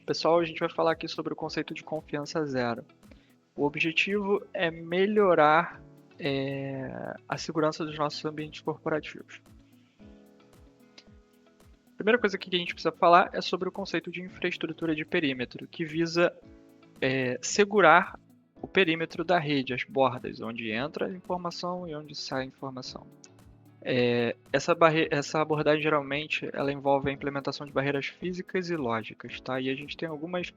Pessoal, a gente vai falar aqui sobre o conceito de confiança zero. O objetivo é melhorar a segurança dos nossos ambientes corporativos. A primeira coisa que a gente precisa falar é sobre o conceito de infraestrutura de perímetro, que visa segurar o perímetro da rede, as bordas, onde entra a informação e onde sai a informação. Essa abordagem geralmente ela envolve a implementação de barreiras físicas e lógicas, tá? E a gente tem alguns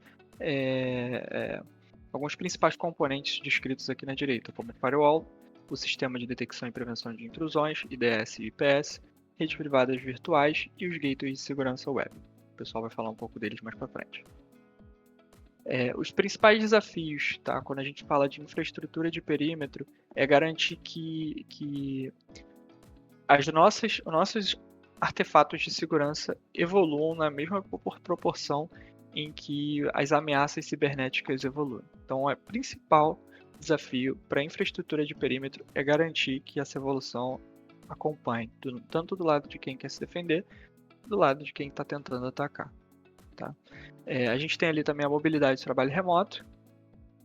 principais componentes descritos aqui na direita, como o firewall, o sistema de detecção e prevenção de intrusões, IDS e IPS, redes privadas virtuais e os gateways de segurança web. O pessoal vai falar um pouco deles mais para frente. Os principais desafios, tá? Quando a gente fala de infraestrutura de perímetro, é garantir que os nossos artefatos de segurança evoluam na mesma proporção em que as ameaças cibernéticas evoluem. Então, o principal desafio para a infraestrutura de perímetro é garantir que essa evolução acompanhe, tanto do lado de quem quer se defender, do lado de quem está tentando atacar. Tá? A gente tem ali também a mobilidade de trabalho remoto,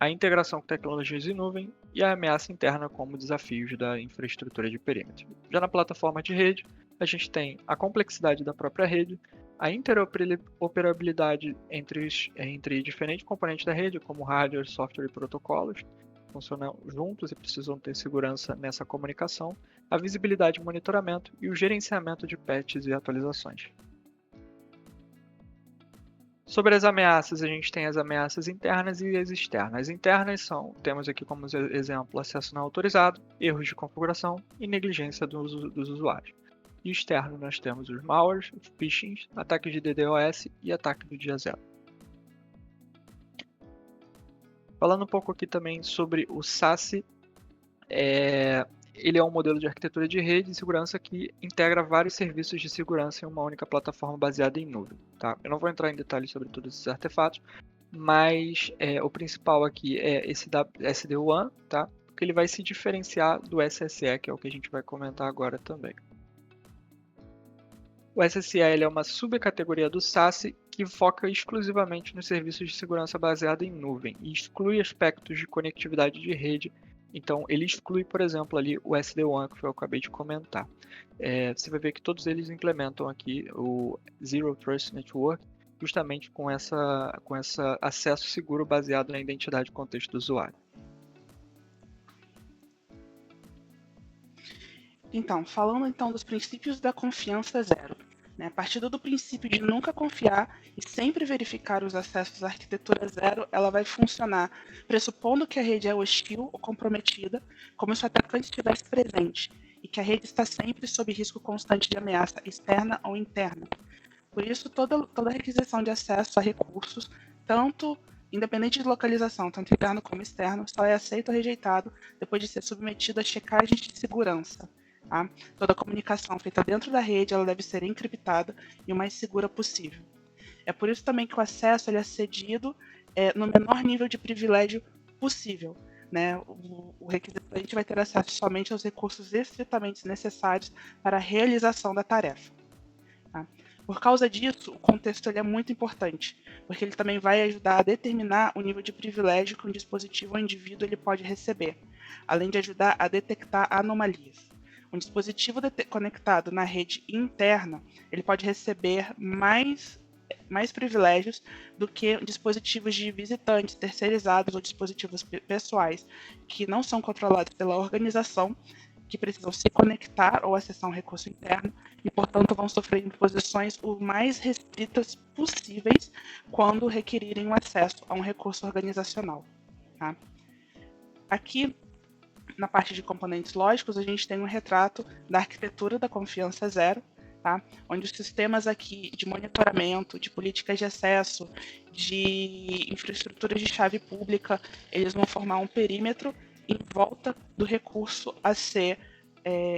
a integração com tecnologias em nuvem e a ameaça interna como desafios da infraestrutura de perímetro. Já na plataforma de rede, a gente tem a complexidade da própria rede, a interoperabilidade entre diferentes componentes da rede, como hardware, software e protocolos, funcionam juntos e precisam ter segurança nessa comunicação, a visibilidade e monitoramento e o gerenciamento de patches e atualizações. Sobre as ameaças, a gente tem as ameaças internas e as externas. As internas temos aqui como exemplo, acesso não autorizado, erros de configuração e negligência dos usuários. E externo nós temos os malwares, os phishing, ataques de DDoS e ataque do dia zero. Falando um pouco aqui também sobre o SASE, ele é um modelo de arquitetura de rede de segurança que integra vários serviços de segurança em uma única plataforma baseada em nuvem. Tá? Eu não vou entrar em detalhes sobre todos esses artefatos, mas o principal aqui é esse SD-WAN, tá? Porque ele vai se diferenciar do SSE, que é o que a gente vai comentar agora também. O SSE ele é uma subcategoria do SASE que foca exclusivamente nos serviços de segurança baseada em nuvem e exclui aspectos de conectividade de rede. Então, ele exclui, por exemplo, ali o SD-WAN, que eu acabei de comentar. Você vai ver que todos eles implementam aqui o Zero Trust Network, justamente com esse acesso seguro baseado na identidade e contexto do usuário. Então, falando então dos princípios da confiança zero. A partir do princípio de nunca confiar e sempre verificar os acessos à arquitetura zero, ela vai funcionar pressupondo que a rede é hostil ou comprometida, como se o atacante estivesse presente, e que a rede está sempre sob risco constante de ameaça externa ou interna. Por isso, toda requisição de acesso a recursos, tanto independente de localização, tanto interno como externo, só é aceito ou rejeitado depois de ser submetido a checagens de segurança. Tá? Toda comunicação feita dentro da rede ela deve ser encriptada e o mais segura possível. É por isso também que o acesso ele é cedido no menor nível de privilégio possível. Né? O requisitante vai ter acesso somente aos recursos estritamente necessários para a realização da tarefa. Tá? Por causa disso, o contexto ele é muito importante, porque ele também vai ajudar a determinar o nível de privilégio que um dispositivo ou indivíduo ele pode receber, além de ajudar a detectar anomalias. Um dispositivo conectado na rede interna, ele pode receber mais privilégios do que dispositivos de visitantes terceirizados ou dispositivos pessoais que não são controlados pela organização, que precisam se conectar ou acessar um recurso interno e, portanto, vão sofrer imposições o mais restritas possíveis quando requerirem o acesso a um recurso organizacional. Tá? Aqui, na parte de componentes lógicos, a gente tem um retrato da arquitetura da confiança zero, tá? Onde os sistemas aqui de monitoramento, de políticas de acesso, de infraestruturas de chave pública, eles vão formar um perímetro em volta do recurso a ser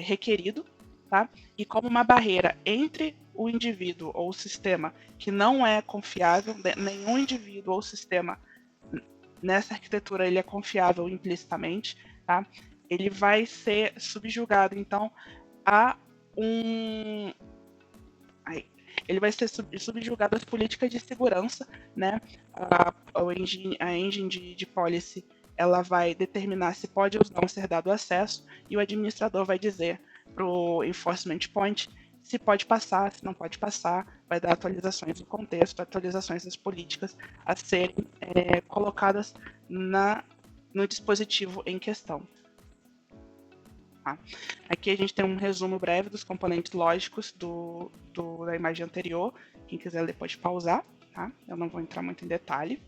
requerido, tá? E como uma barreira entre o indivíduo ou o sistema que não é confiável, nenhum indivíduo ou sistema nessa arquitetura ele é confiável implicitamente, tá? Ele vai ser subjugado, então, a ele vai ser subjugado às políticas de segurança, né? A engine de policy, ela vai determinar se pode ou não ser dado acesso, e o administrador vai dizer para o enforcement point se pode passar, se não pode passar, vai dar atualizações do contexto, atualizações das políticas a serem colocadas no dispositivo em questão. Tá? Aqui a gente tem um resumo breve dos componentes lógicos da imagem anterior. Quem quiser ler pode pausar, tá? Eu não vou entrar muito em detalhe.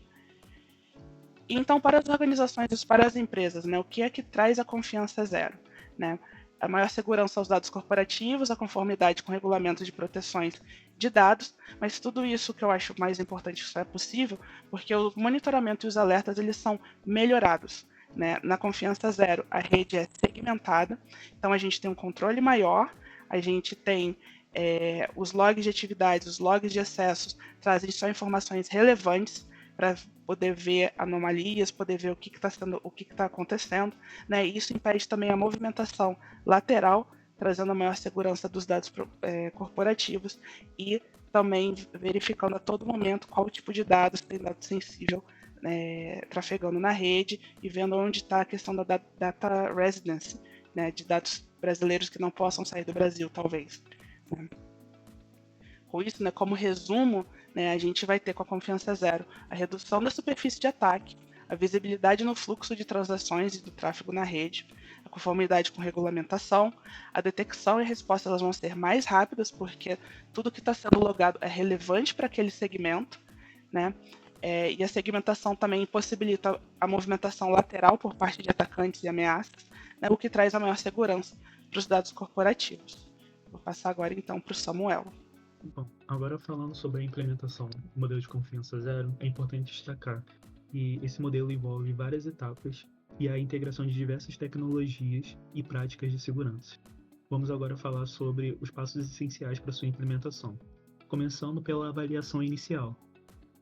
Então, para as organizações e para as empresas, né, o que é que traz a confiança zero? Né? A maior segurança aos dados corporativos, a conformidade com regulamentos de proteções de dados, mas tudo isso que eu acho mais importante, isso é possível, porque o monitoramento e os alertas eles são melhorados. Né? Na confiança zero, a rede é segmentada, então a gente tem um controle maior, a gente tem os logs de atividades, os logs de acessos, trazem só informações relevantes para poder ver anomalias, poder ver o que está acontecendo, né? E isso impede também a movimentação lateral, trazendo a maior segurança dos dados corporativos e também verificando a todo momento qual tipo de dados tem dado sensível trafegando na rede e vendo onde está a questão da data residency, né? De dados brasileiros que não possam sair do Brasil, talvez. Né? Com isso, né, como resumo, né, a gente vai ter com a confiança zero a redução da superfície de ataque, a visibilidade no fluxo de transações e do tráfego na rede, a conformidade com regulamentação, a detecção e a resposta elas vão ser mais rápidas, porque tudo que está sendo logado é relevante para aquele segmento, né? E a segmentação também possibilita a movimentação lateral por parte de atacantes e ameaças, né, o que traz a maior segurança para os dados corporativos. Vou passar agora então para o Samuel. Bom, agora falando sobre a implementação do modelo de confiança zero, é importante destacar que esse modelo envolve várias etapas e a integração de diversas tecnologias e práticas de segurança. Vamos agora falar sobre os passos essenciais para sua implementação, começando pela avaliação inicial.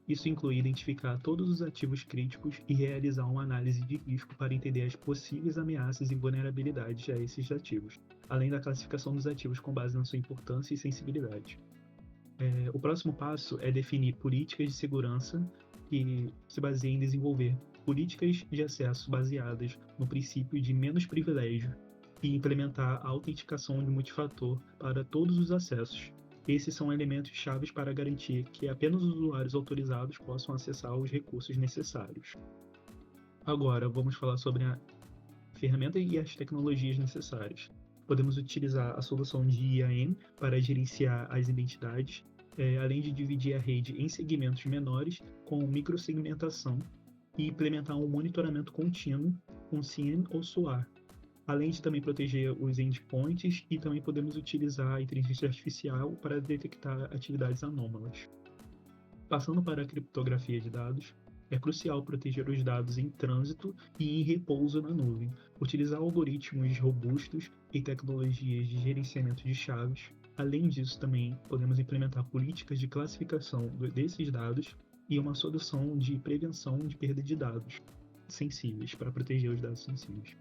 Isso inclui identificar todos os ativos críticos e realizar uma análise de risco para entender as possíveis ameaças e vulnerabilidades a esses ativos, além da classificação dos ativos com base na sua importância e sensibilidade. O próximo passo é definir políticas de segurança que se baseiam em desenvolver políticas de acesso baseadas no princípio de menos privilégio e implementar a autenticação de multifator para todos os acessos. Esses são elementos chaves para garantir que apenas os usuários autorizados possam acessar os recursos necessários. Agora, vamos falar sobre a ferramenta e as tecnologias necessárias. Podemos utilizar a solução de IAM para gerenciar as identidades, além de dividir a rede em segmentos menores com microsegmentação e implementar um monitoramento contínuo com SIEM ou SOAR, além de também proteger os endpoints e também podemos utilizar a inteligência artificial para detectar atividades anômalas. Passando para a criptografia de dados, é crucial proteger os dados em trânsito e em repouso na nuvem, utilizar algoritmos robustos e tecnologias de gerenciamento de chaves. Além disso, também podemos implementar políticas de classificação desses dados e uma solução de prevenção de perda de dados sensíveis, para proteger os dados sensíveis.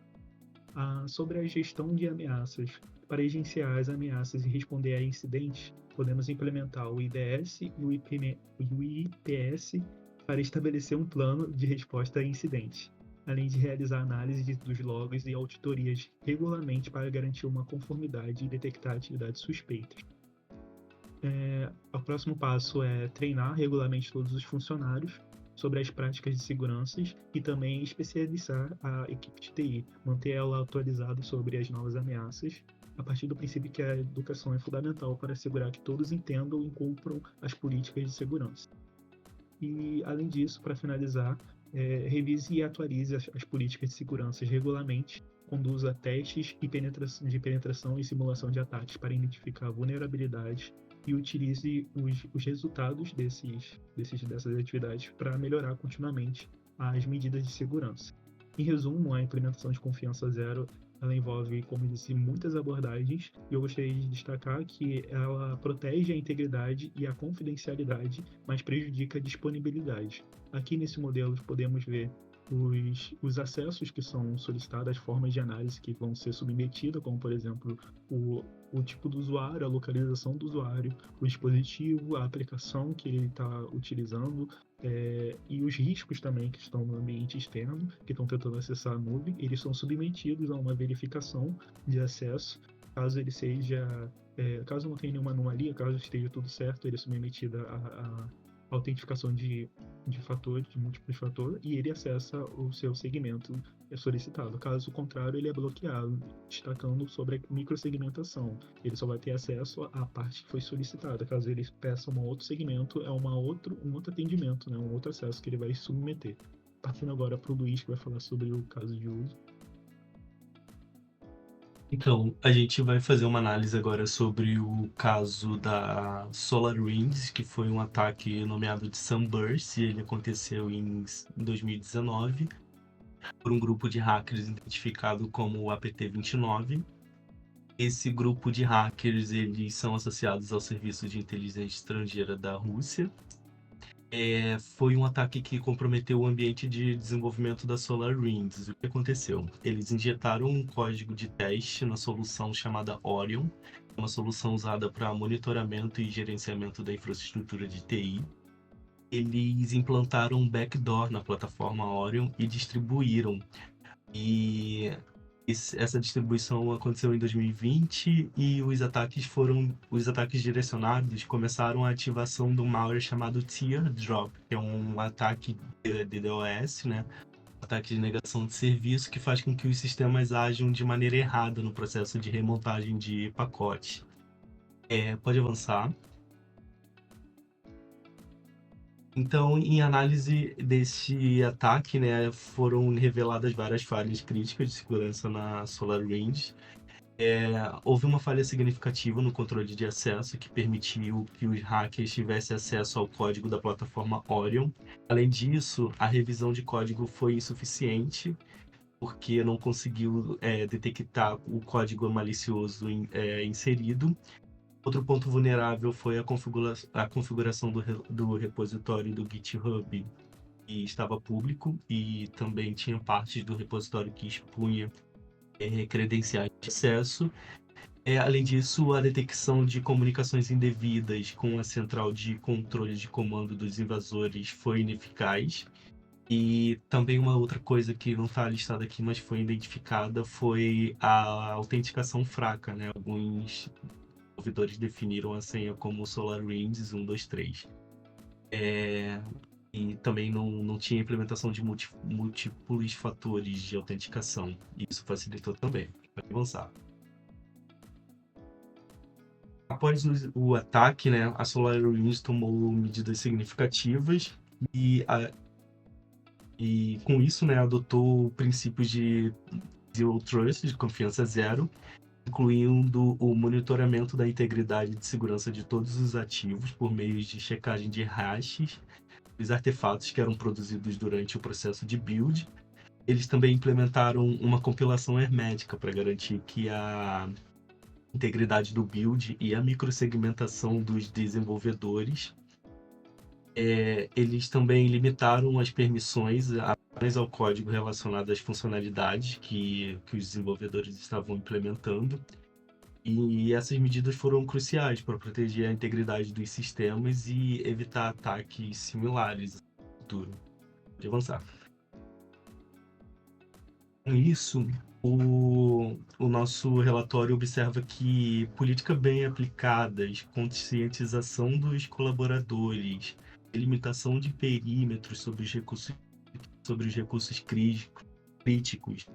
Sobre a gestão de ameaças, para gerenciar as ameaças e responder a incidentes, podemos implementar o IDS e o IPS para estabelecer um plano de resposta a incidentes, além de realizar análise dos logs e auditorias regularmente para garantir uma conformidade e detectar atividades suspeitas. O próximo passo é treinar regularmente todos os funcionários sobre as práticas de segurança e também especializar a equipe de TI, manter ela atualizada sobre as novas ameaças, a partir do princípio que a educação é fundamental para assegurar que todos entendam e cumpram as políticas de segurança. E, além disso, para finalizar, revise e atualize as políticas de segurança regularmente, conduza testes de penetração e simulação de ataques para identificar vulnerabilidades e utilize os resultados dessas atividades para melhorar continuamente as medidas de segurança. Em resumo, a implementação de confiança zero ela envolve, como disse, muitas abordagens e eu gostaria de destacar que ela protege a integridade e a confidencialidade, mas prejudica a disponibilidade. Aqui nesse modelo podemos ver os acessos que são solicitados, as formas de análise que vão ser submetidas, como, por exemplo, o tipo do usuário, a localização do usuário, o dispositivo, a aplicação que ele está utilizando, e os riscos também que estão no ambiente externo, que estão tentando acessar a nuvem, eles são submetidos a uma verificação de acesso, caso ele seja, caso não tenha nenhuma anomalia, caso esteja tudo certo, ele é submetido a autentificação de fatores, de múltiplos fatores, e ele acessa o seu segmento solicitado. Caso contrário, ele é bloqueado, destacando sobre a microsegmentação. Ele só vai ter acesso à parte que foi solicitada. Caso ele peça um outro segmento, é um outro atendimento, né? Um outro acesso que ele vai submeter. Partindo agora para o Luiz, que vai falar sobre o caso de uso. Então, a gente vai fazer uma análise agora sobre o caso da SolarWinds, que foi um ataque nomeado de Sunburst, e ele aconteceu em 2019 por um grupo de hackers identificado como o APT-29. Esse grupo de hackers, eles são associados ao Serviço de Inteligência Estrangeira da Rússia. Foi um ataque que comprometeu o ambiente de desenvolvimento da SolarWinds. O que aconteceu? Eles injetaram um código de teste na solução chamada Orion, uma solução usada para monitoramento e gerenciamento da infraestrutura de TI. Eles implantaram um backdoor na plataforma Orion e distribuíram. E essa distribuição aconteceu em 2020 e os ataques direcionados começaram a ativação do malware chamado Teardrop, que é um ataque de DDoS, né? Ataque de negação de serviço que faz com que os sistemas ajam de maneira errada no processo de remontagem de pacote. Pode avançar. Então, em análise desse ataque, né, foram reveladas várias falhas críticas de segurança na SolarWinds. Houve uma falha significativa no controle de acesso que permitiu que os hackers tivessem acesso ao código da plataforma Orion. Além disso, a revisão de código foi insuficiente porque não conseguiu detectar o código malicioso inserido. Outro ponto vulnerável foi a configuração do repositório do GitHub, que estava público, e também tinha partes do repositório que expunha credenciais de acesso. Além disso, a detecção de comunicações indevidas com a central de controle de comando dos invasores foi ineficaz. E também uma outra coisa que não está listada aqui, mas foi identificada, foi a autenticação fraca, né? Alguns desenvolvedores definiram a senha como SolarWinds 123. E também não tinha implementação de múltiplos fatores de autenticação. E isso facilitou também. Pode avançar. Após o ataque, né, a SolarWinds tomou medidas significativas e com isso, né, adotou princípios de Zero Trust, de confiança zero, incluindo o monitoramento da integridade de segurança de todos os ativos por meio de checagem de hashes dos artefatos que eram produzidos durante o processo de build. Eles também implementaram uma compilação hermética para garantir que a integridade do build e a microsegmentação dos desenvolvedores. Eles também limitaram as permissões apenas ao código relacionado às funcionalidades que os desenvolvedores estavam implementando. E essas medidas foram cruciais para proteger a integridade dos sistemas e evitar ataques similares no futuro. Pode avançar. Com isso, o nosso relatório observa que políticas bem aplicadas, conscientização dos colaboradores, delimitação de perímetros sobre os recursos críticos,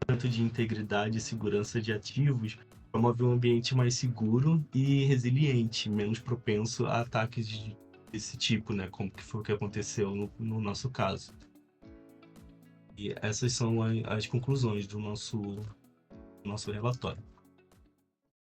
tanto de integridade e segurança de ativos, promove um ambiente mais seguro e resiliente, menos propenso a ataques desse tipo, né? Como que foi o que aconteceu no nosso caso. E essas são as conclusões do nosso relatório.